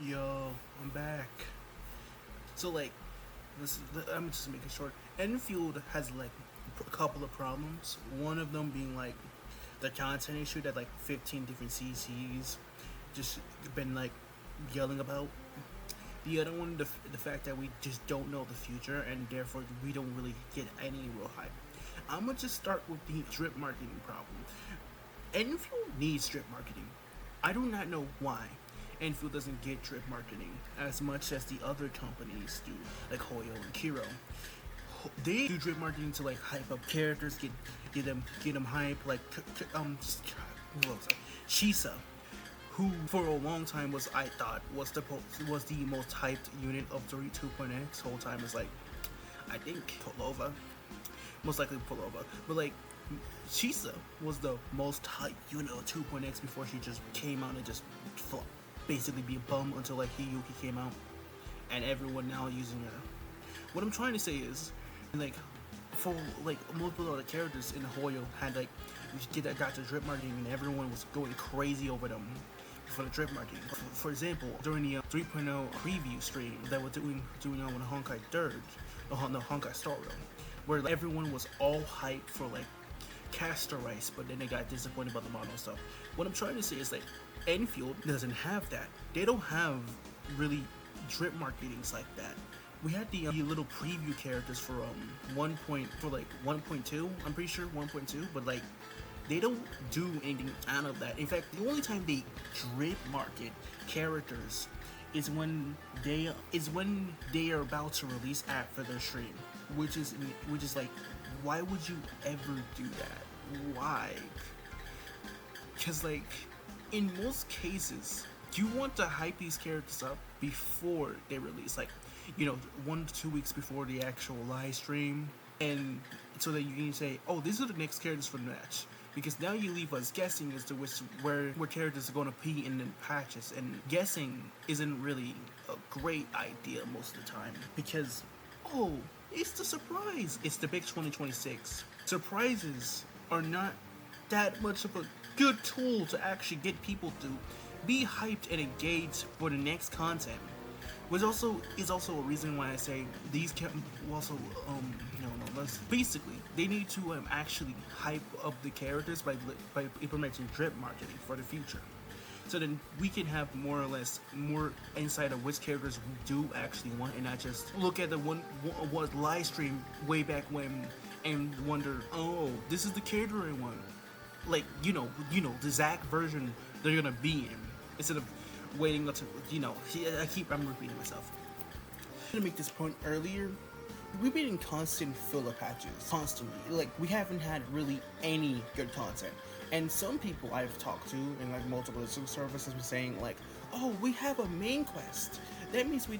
Yo, I'm back. So this I'm just making short. Enfield has a couple of problems. One of them being the content issue that 15 different CCs just been yelling about. The other one, the fact that we just don't know the future and therefore we don't really get any real hype. I'm gonna just start with the drip marketing problem. Enfield needs drip marketing. I do not know why Enfield doesn't get drip marketing as much as the other companies do, like Hoyo and Kiro. They do drip marketing to hype up characters, get them hype. Shisa, who for a long time I thought was the most hyped unit of 2.x. Whole time is I think Pulova, most likely Pulova, but Shisa was the most hyped unit of 2.x before she just came out and just flopped. Basically be a bum until Hiyuki came out, and everyone now using her. What I'm trying to say is, for multiple other characters in Hoyo had got the drip marketing and everyone was going crazy over them for the drip marketing. For example, during the 3.0 preview stream that we're doing on the Honkai Third, the Honkai Star Realm, where everyone was all hyped for Caster Rice, but then they got disappointed about the mono stuff. What I'm trying to say is Enfield doesn't have that. They don't have really drip marketings like that. We had the little preview characters for 1.2. I'm pretty sure 1.2, but they don't do anything out of that. In fact, the only time they drip market characters is when they are about to release after their stream, which is why would you ever do that? Why? Because in most cases, you want to hype these characters up before they release, 1 to 2 weeks before the actual live stream, and so that you can say, oh, these are the next characters for the match. Because now you leave us guessing as to where characters are going to be in the patches, and guessing isn't really a great idea most of the time. Because, oh, it's the surprise. It's the big 2026. Surprises are not that much of a good tool to actually get people to be hyped and engaged for the next content. Which also is a reason why I say these can also basically they need to actually hype up the characters by implementing drip marketing for the future. So then we can have more or less more insight of which characters we do actually want, and not just look at the one live stream way back when and wonder, oh, this is the character I want. The Zack version they're gonna be in, instead of waiting until I'm repeating myself. I'm gonna make this point earlier. We've been in constant filler patches, constantly. We haven't had really any good content. And some people I've talked to in multiple services been saying oh, we have a main quest. That means we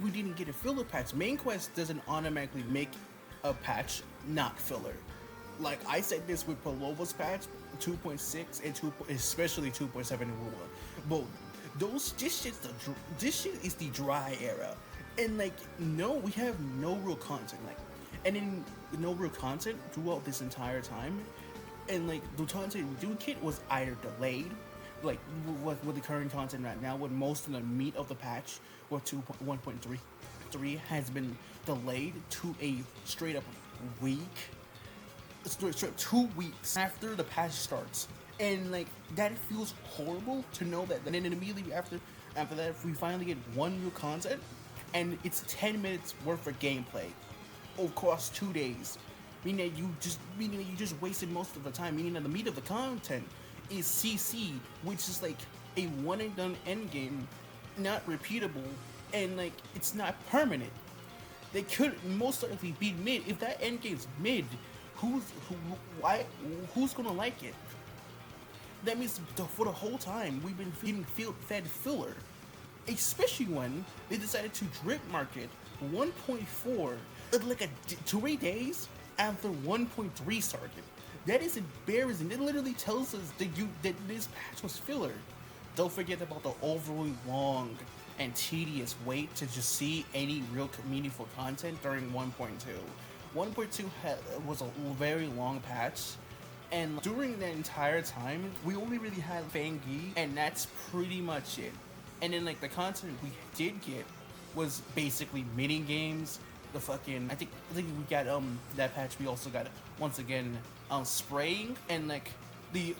didn't get a filler patch. Main quest doesn't automatically make a patch not filler. I said this with Palova's patch 2.6 and especially 2.7 and 1. But this shit is the dry era. And no, we have no real content. And in no real content throughout this entire time. And the content we do get was either delayed, with the current content right now, with most of the meat of the patch, or 1.3 has been delayed to a straight up week. Straight 2 weeks after the patch starts. And that feels horrible to know that. And then immediately after that, we finally get one new content, and it's 10 minutes worth of gameplay across 2 days, meaning that you just wasted most of the time. Meaning that the meat of the content is CC, which is a one and done end game, not repeatable, and it's not permanent. They could most likely be mid. If that end game's mid, who's gonna like it? That means for the whole time we've been fed filler, especially when they decided to drip market 1.4 3 days after 1.3 started. That is embarrassing. It literally tells us that this patch was filler. Don't forget about the overly long and tedious wait to just see any real meaningful content during 1.2. 1.2 was a very long patch, and during that entire time, we only really had Fang Yi, and that's pretty much it. And then like the content we did get was basically mini games. The fucking I think we got that patch. We also got once again spraying, and like the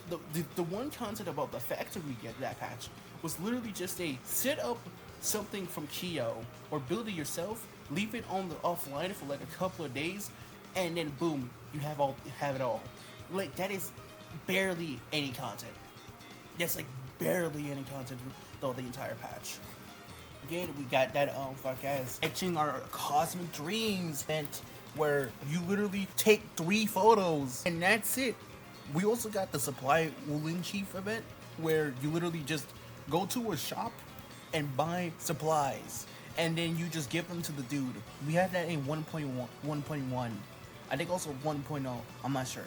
one content about the factory we get that patch was literally just a set up something from Kyo or build it yourself, leave it on the offline for like a couple of days, and then boom, you have it all. Like that is barely any content. That's like barely any content though the entire patch. Again, we got that fuck ass etching our cosmic dreams event where you literally take 3 photos and that's it. We also got the supply woolen chief event where you literally just go to a shop and buy supplies and then you just give them to the dude. We had that in 1.1. I think also 1.0. I'm not sure.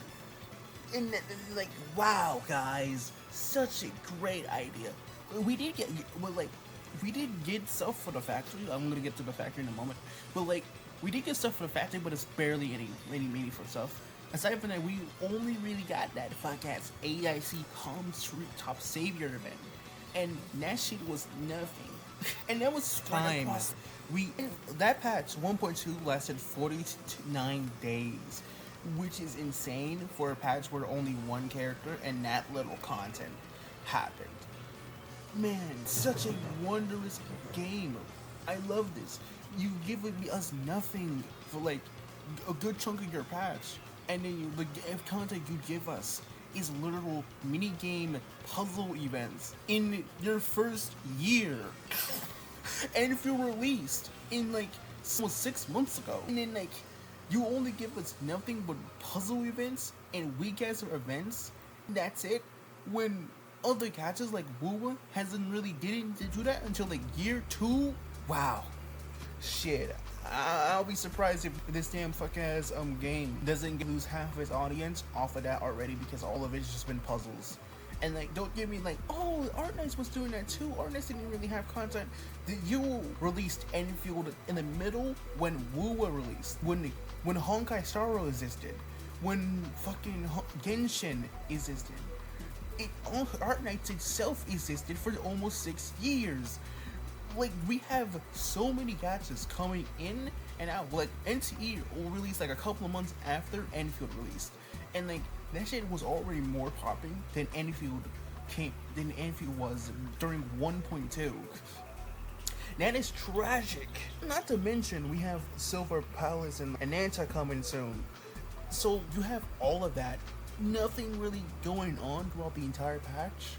And like, wow, guys, such a great idea. We did get, well, like, we did get stuff for the factory. I'm gonna get to the factory in a moment, but like, we did get stuff for the factory, but it's barely any meaningful stuff. Aside from that, we only really got that fuck ass AIC Palm Street Top Savior event, and that shit was nothing. And that was time. That patch 1.2 lasted 49 days, which is insane for a patch where only one character and that little content happened. Man, such a wondrous game. I love this. You give us nothing for like a good chunk of your patch, and then the content you give us is literal mini game puzzle events in your first year. And if you're released in like almost 6 months ago, and then like you only give us nothing but puzzle events and weak ass events, that's it. When other catches like Woowa didn't do that until like year 2. Wow, shit. I'll be surprised if this damn fucking ass game doesn't lose half of its audience off of that already, because all of it's just been puzzles. And like, don't give me like, oh, Arknights was doing that too. Arknights didn't really have content. You released Endfield in the middle when Woowa released, when Honkai Star Rail existed, when fucking Genshin existed. Arknights itself existed for almost 6 years. Like, we have so many gachas coming in and out. Like, NTE will release like a couple of months after Endfield released, and like that shit was already more popping than Endfield was during 1.2. That is tragic. Not to mention we have Silver Palace and Nanta coming soon. So you have all of that. Nothing really going on throughout the entire patch.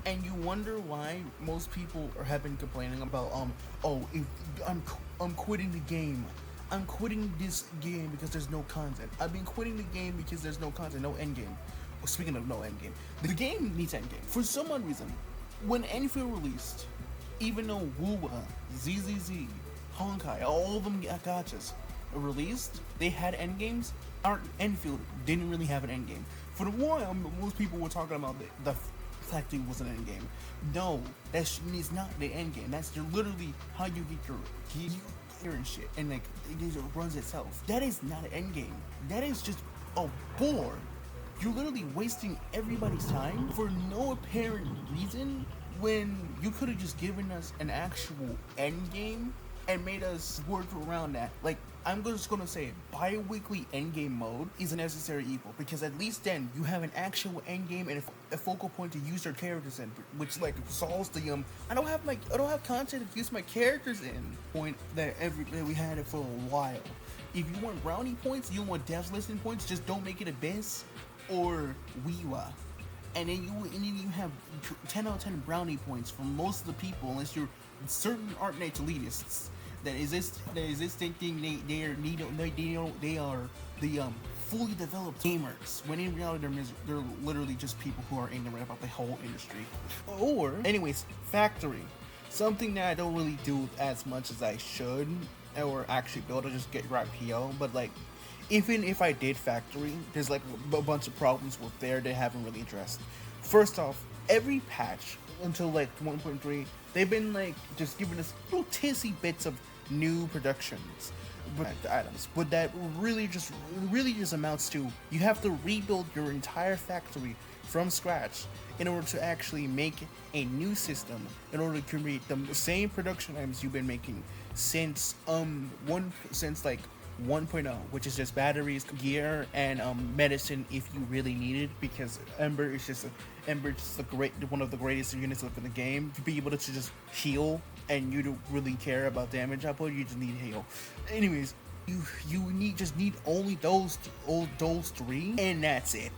And you wonder why most people have been complaining about I'm quitting the game. I'm quitting this game because there's no content. I've been quitting the game because there's no content, no end game. Well, speaking of no end game, the game needs end game. For some odd reason, when Endfield released, even though Woowa, ZZZ, Honkai, all of them gachas released, they had end games. Endfield didn't really have an end game. For a while, most people were talking about the factory was an end game. No, that is not the end game. That's literally how you get your gear and shit, and like it runs itself. That is not an end game. That is just a bore. You're literally wasting everybody's time for no apparent reason, when you could have just given us an actual end game and made us work around that. Like, I'm just gonna say, bi-weekly endgame mode is a necessary evil, because at least then you have an actual endgame and a focal point to use your characters in, which like solves the I don't have content to use my characters in point that we had it for a while. If you want brownie points, you want devs listing points, just don't make it Abyss or Weewa. And then you have 10 out of 10 brownie points from most of the people, unless you're certain Arknights elitists that exist thinking they are the fully developed gamers, when in reality they're literally just people who are ignorant about the whole industry. Or anyways, factory, something that I don't really do as much as I should, or actually build to just grab PO, but like, even if I did factory, there's like a bunch of problems with there they haven't really addressed. First off, every patch until like 1.3, they've been like just giving us little tissy bits of new productions, items, but that really just amounts to you have to rebuild your entire factory from scratch in order to actually make a new system in order to create the same production items you've been making since like 1.0, which is just batteries, gear, and medicine if you really need it, because Ember is just one of the greatest units in the game. To be able to just heal, and you don't really care about damage output, you just need heal. Anyways, you just need only those three, and that's it.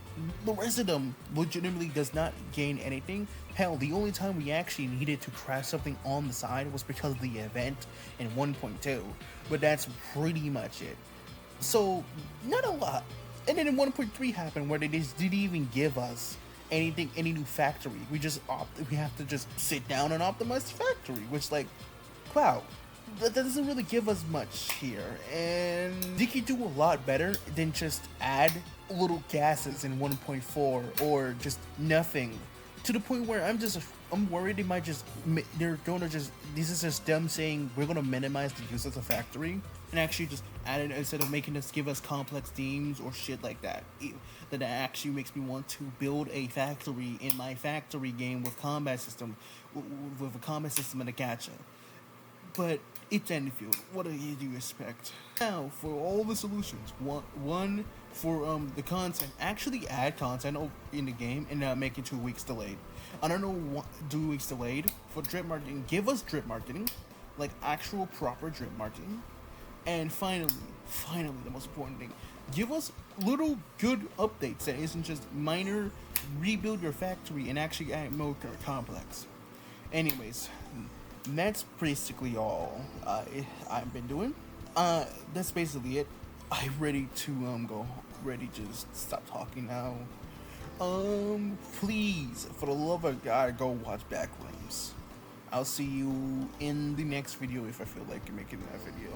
The rest of them legitimately does not gain anything. Hell, the only time we actually needed to craft something on the side was because of the event in 1.2, but that's pretty much it. So not a lot. And then in 1.3 happened where they just didn't even give us any new factory. We have to just sit down and optimize the factory, which, like, wow, that doesn't really give us much here. And they could do a lot better than just add little gases in 1.4 or just nothing, to the point where I'm worried they might just, they're gonna just, this is just them saying we're gonna minimize the use of the factory and actually just add it instead of making us give us complex themes or shit like that. That actually makes me want to build a factory in my factory game with combat system, with a combat system and a gacha. But it's Endfield. What do you expect? Now, for all the solutions, one for the content, actually add content in the game and not make it 2 weeks delayed. I don't know, 2 weeks delayed. For drip marketing, give us drip marketing, like actual proper drip marketing. And finally, the most important thing, give us little good updates that isn't just minor rebuild your factory and actually add more complex. Anyways, that's basically all I've been doing. That's basically it. I'm ready to ready to just stop talking now. Please, for the love of God, go watch Backrooms. I'll see you in the next video if I feel like making that video.